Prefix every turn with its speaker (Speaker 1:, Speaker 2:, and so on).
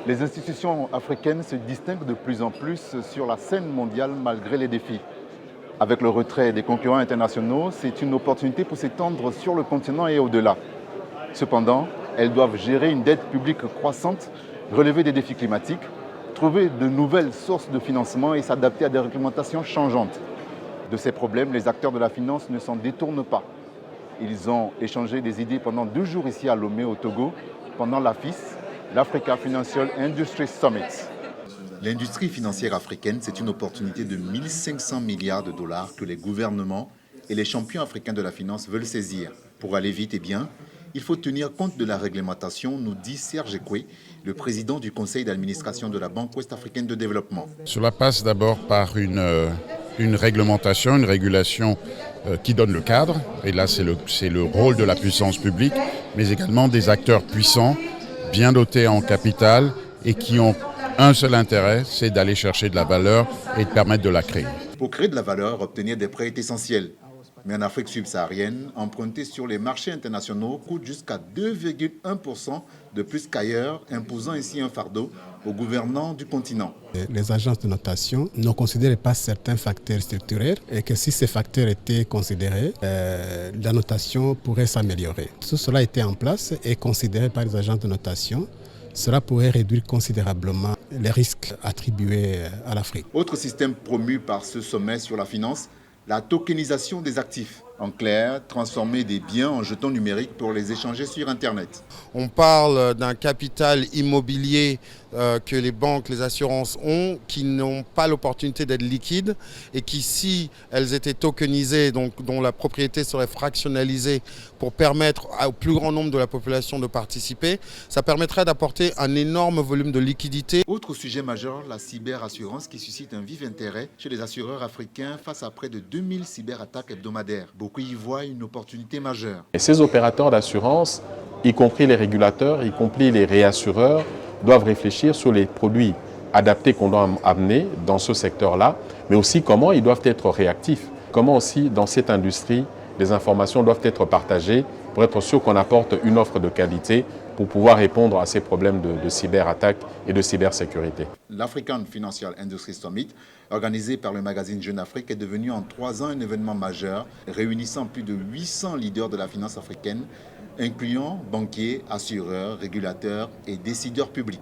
Speaker 1: Les institutions africaines se distinguent de plus en plus sur la scène mondiale malgré les défis. Avec le retrait des concurrents internationaux, c'est une opportunité pour s'étendre sur le continent et au-delà. Cependant, elles doivent gérer une dette publique croissante, relever des défis climatiques, trouver de nouvelles sources de financement et s'adapter à des réglementations changeantes. De ces problèmes, les acteurs de la finance ne s'en détournent pas. Ils ont échangé des idées pendant 2 jours ici à Lomé, au Togo, pendant l'AFIS, l'Africa Financial Industry Summit.
Speaker 2: L'industrie financière africaine, c'est une opportunité de 1500 milliards de dollars que les gouvernements et les champions africains de la finance veulent saisir. Pour aller vite et bien, il faut tenir compte de la réglementation, nous dit Serge Ekwe, le président du conseil d'administration de la Banque ouest-africaine de développement.
Speaker 3: Cela passe d'abord par une réglementation, une régulation qui donne le cadre. Et là, c'est le rôle de la puissance publique, mais également des acteurs puissants, bien dotés en capital et qui ont un seul intérêt, c'est d'aller chercher de la valeur et de permettre de la créer.
Speaker 2: Pour créer de la valeur, obtenir des prêts est essentiel. Mais en Afrique subsaharienne, emprunter sur les marchés internationaux coûte jusqu'à 2,1% de plus qu'ailleurs, imposant ainsi un fardeau aux gouvernants du continent.
Speaker 4: Les agences de notation ne considèrent pas certains facteurs structurels et que si ces facteurs étaient considérés, la notation pourrait s'améliorer. Tout cela était en place et considéré par les agences de notation. Cela pourrait réduire considérablement les risques attribués à l'Afrique.
Speaker 2: Autre système promu par ce sommet sur la finance, la tokenisation des actifs. En clair, transformer des biens en jetons numériques pour les échanger sur Internet.
Speaker 5: On parle d'un capital immobilier que les banques, les assurances ont, qui n'ont pas l'opportunité d'être liquides et qui, si elles étaient tokenisées, donc dont la propriété serait fractionnalisée pour permettre au plus grand nombre de la population de participer, ça permettrait d'apporter un énorme volume de liquidité.
Speaker 2: Autre sujet majeur, la cyberassurance qui suscite un vif intérêt chez les assureurs africains face à près de 2000 cyberattaques hebdomadaires. Beaucoup y voient une opportunité majeure.
Speaker 6: Et ces opérateurs d'assurance, y compris les régulateurs, y compris les réassureurs, doivent réfléchir sur les produits adaptés qu'on doit amener dans ce secteur-là, mais aussi comment ils doivent être réactifs. Comment aussi, dans cette industrie, les informations doivent être partagées pour être sûr qu'on apporte une offre de qualité pour pouvoir répondre à ces problèmes de cyberattaque et de cybersécurité.
Speaker 2: L'African Financial Industry Summit, organisé par le magazine Jeune Afrique, est devenu en 3 ans un événement majeur, réunissant plus de 800 leaders de la finance africaine, incluant banquiers, assureurs, régulateurs et décideurs publics.